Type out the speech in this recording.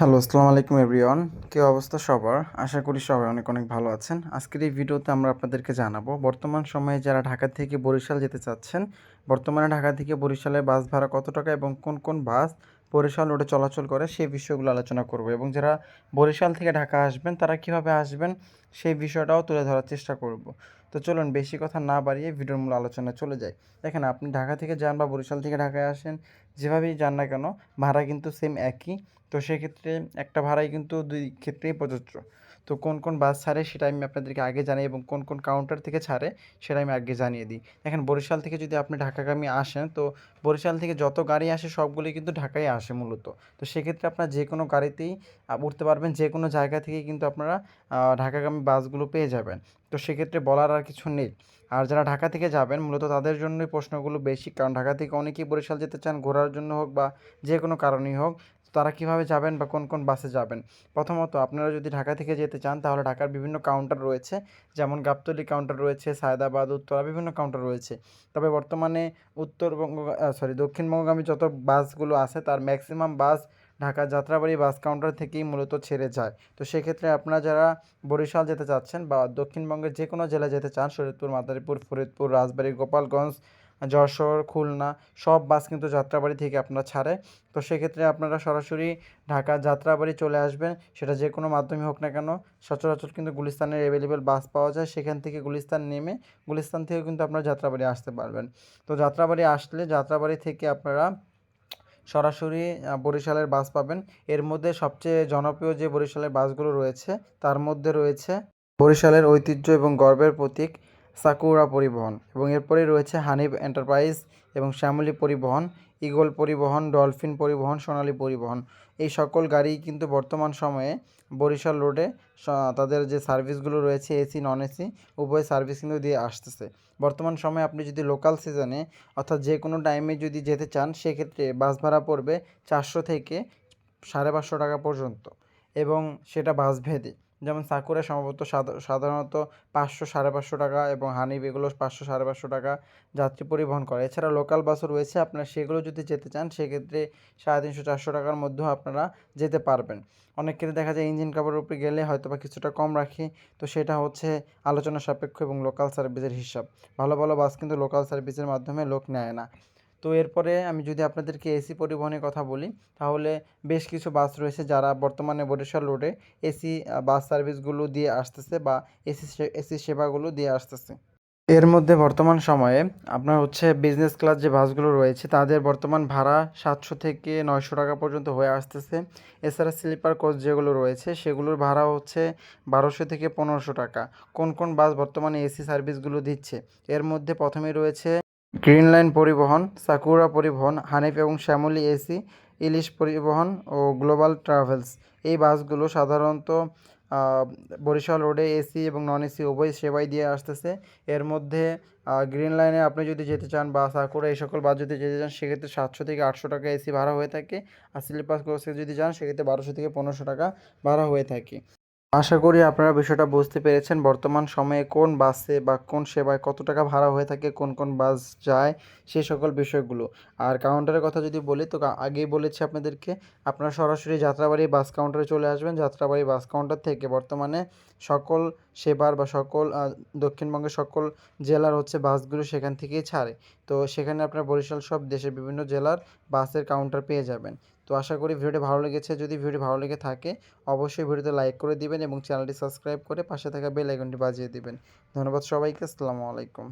Hello, আসসালামু আলাইকুম everyone. কী অবস্থা সবার? আশা করি সবাই অনেক অনেক ভালো আছেন। আজকের এই ভিডিওতে আমরা আপনাদেরকে জানাবো বর্তমান সময়ে যারা ঢাকা থেকে বরিশাল যেতে চাচ্ছেন, বর্তমানে ঢাকা থেকে বরিশালে বাস ভাড়া কত টাকা এবং কোন কোন বাস বরিশাল রোডে চলাচল করে সেই বিষয়গুলো আলোচনা করব এবং যারা বরিশাল থেকে ঢাকা আসবেন তারা কিভাবে আসবেন সেই বিষয়টাও তুলে ধরার চেষ্টা করব। তো চলুন বেশি কথা না বাড়িয়ে ভিডিওর মূল আলোচনায় চলে যাই। দেখেন, আপনি ঢাকা থেকে যান বা বরিশাল থেকে ঢাকায় আসেন, যেভাবেই যান না কেন ভাড়া কিন্তু সেম একই। তো সেক্ষেত্রে একটা ভাড়াই কিন্তু দুই ক্ষেত্রেই প্রযোজ্য। তো কোন কোন বাস ছাড়ে সেটা আমি আপনাদেরকে আগে জানাই এবং কোন কোন কাউন্টার থেকে ছাড়ে সেটা আমি আগে জানিয়ে দিই। দেখেন, বরিশাল থেকে যদি আপনি ঢাকাগামী আসেন, তো বরিশাল থেকে যত গাড়ি আসে সবগুলোই কিন্তু ঢাকায় আসে মূলত। তো সেক্ষেত্রে আপনার যে কোনো গাড়িতেই উঠতে পারবেন, যে কোনো জায়গা থেকেই কিন্তু আপনারা ঢাকাগামী বাসগুলো পেয়ে যাবেন। তো সেক্ষেত্রে বলার আর কিছু নেই। আর যারা ঢাকা থেকে যাবেন মূলত তাদের জন্যই প্রশ্নগুলো বেশি, কারণ ঢাকা থেকে অনেকেই বরিশাল যেতে চান ঘোরার জন্য হোক বা যে কোনো কারণেই হোক। তারা কীভাবে যাবেন বা কোন কোন বাসে যাবেন? প্রথমত আপনারা যদি ঢাকা থেকে যেতে চান তাহলে ঢাকার বিভিন্ন কাউন্টার রয়েছে, যেমন গাবতলী কাউন্টার রয়েছে, সায়দাবাদ, উত্তরা বিভিন্ন কাউন্টার রয়েছে। তবে বর্তমানে দক্ষিণবঙ্গগামী যত বাসগুলো আছে তার ম্যাক্সিমাম বাস ঢাকা যাত্রাবাড়ী বাস কাউন্টার থেকেই মূলত ছেড়ে যায়। তো সেক্ষেত্রে আপনারা যারা বরিশাল যেতে চাচ্ছেন বা দক্ষিণবঙ্গের যে কোনো জেলায় যেতে চান, শরীয়তপুর, মাদারীপুর, ফরিদপুর, রাজবাড়ী, গোপালগঞ্জ, যশোর, খুলনা, সব বাস কিন্তু যাত্রাবাড়ী থেকে আপনারা ছাড়ে। তো সেক্ষেত্রে আপনারা সরাসরি ঢাকা যাত্রাবাড়ী চলে আসবেন, সেটা যে কোনো মাধ্যমে হোক না কেন। সচরাচর কিন্তু গুলিস্তানের অ্যাভেলেবেল বাস পাওয়া যায়, সেখান থেকে গুলিস্তান নেমে গুলিস্তান থেকেও কিন্তু আপনারা যাত্রাবাড়ী আসতে পারবেন। তো যাত্রাবাড়ী আসলে যাত্রাবাড়ী থেকে আপনারা সরাসরি বরিশালের বাস পাবেন। এর মধ্যে সবচেয়ে জনপ্রিয় যে বরিশালের বাসগুলো রয়েছে তার মধ্যে রয়েছে বরিশালের ঐতিহ্য এবং গর্বের প্রতীক সাকুরা পরিবহন, এবং এরপরেই রয়েছে হানিফ এন্টারপ্রাইজ এবং শ্যামলী পরিবহন, ঈগল পরিবহন, ডলফিন পরিবহন, সোনালী পরিবহন। এই সকল গাড়ি কিন্তু বর্তমান সময়ে বরিশাল রোডে তাদের যে সার্ভিসগুলো রয়েছে এসি নন এসি উভয় সার্ভিস কিন্তু দিয়ে আসতেছে। বর্তমান সময়ে আপনি যদি লোকাল সিজনে অর্থাৎ যে কোনো টাইমে যদি যেতে চান, সেক্ষেত্রে বাস ভাড়া পড়বে 400 থেকে 550 টাকা পর্যন্ত, এবং সেটা বাসভেদে। যেমন সাকুরা সম্ভবত সাধারণত 500 550 টাকা এবং হানিফ এগুলো 500 550 টাকা যাত্রী পরিবহন করে। এছাড়া লোকাল বাসও রয়েছে, আপনারা সেগুলো যদি যেতে চান সেক্ষেত্রে 350 400 টাকার মধ্যেও আপনারা যেতে পারবেন। অনেক ক্ষেত্রে দেখা যায় ইঞ্জিন কাভারের উপরে গেলে হয়তো বা কিছুটা কম রাখে, তো সেটা হচ্ছে আলোচনা সাপেক্ষ এবং লোকাল সার্ভিসের হিসাব। ভালো ভালো বাস কিন্তু লোকাল সার্ভিসের মাধ্যমে লোক নেয় না। তো এরপরে আমি যদি আপনাদেরকে এসি পরিবহনের কথা বলি, তাহলে বেশ কিছু বাস রয়েছে যারা বর্তমানে বরিশাল রোডে এসি বাস সার্ভিসগুলো দিয়ে আসতেছে বা এসি সেবাগুলো দিয়ে আসতেছে। এর মধ্যে বর্তমান সময়ে আপনার হচ্ছে বিজনেস ক্লাস যে বাসগুলো রয়েছে তাদের বর্তমান ভাড়া 700 থেকে 900 টাকা পর্যন্ত হয়ে আসতেছে। এছাড়া স্লিপার কোচ যেগুলো রয়েছে সেগুলোর ভাড়া হচ্ছে 1200 থেকে 1500 টাকা। কোন কোন বাস বর্তমানে এসি সার্ভিসগুলো দিচ্ছে? এর মধ্যে প্রথমেই রয়েছে গ্রিন লাইন পরিবহন, সাকুরা পরিবহন, হানিফ এবং শ্যামলী এসি, ইলিশ পরিবহন ও গ্লোবাল ট্রাভেলস। এই বাসগুলো সাধারণত বরিশাল রোডে এসি এবং নন এসি উভয় সেবাই দিয়ে আসতেছে। এর মধ্যে গ্রিন লাইনে আপনি যদি যেতে চান বা সাকুরা এই সকল বাস যদি যেতে চান সেক্ষেত্রে 700 থেকে 800 টাকা এসি ভাড়া হয়ে থাকে। আর স্লিপার কোচে যদি যান সেক্ষেত্রে 1200 থেকে 1500 টাকা ভাড়া হয়ে থাকে। আশা করি আপনারা বিষয়টা বুঝতে পেরেছেন বর্তমান সময়ে কোন বাসে বা কোন সেবায় কত টাকা ভাড়া হয়ে থাকে, কোন কোন বাস যায়, সেই সকল বিষয়গুলো। আর কাউন্টারের কথা যদি বলি তো আগেই বলেছি আপনাদেরকে, আপনারা সরাসরি যাত্রাবাড়ি বাস কাউন্টারে চলে আসবেন। যাত্রাবাড়ি বাস কাউন্টার থেকে বর্তমানে সকল সেবার বা সকল দক্ষিণবঙ্গের সকল জেলার হচ্ছে বাসগুলো সেখান থেকেই ছাড়ে। তো সেখানে আপনারা বরিশাল সব দেশের বিভিন্ন জেলার বাসের কাউন্টার পেয়ে যাবেন। তো আশা করি ভিডিওটি ভালো লেগেছে। যদি ভিডিওটি ভালো লেগে থাকে অবশ্যই ভিডিওতে লাইক করে দিবেন এবং চ্যানেলটি সাবস্ক্রাইব করে পাশে থাকা বেল আইকনটি বাজিয়ে দিবেন। ধন্যবাদ সবাইকে। আসসালামু আলাইকুম।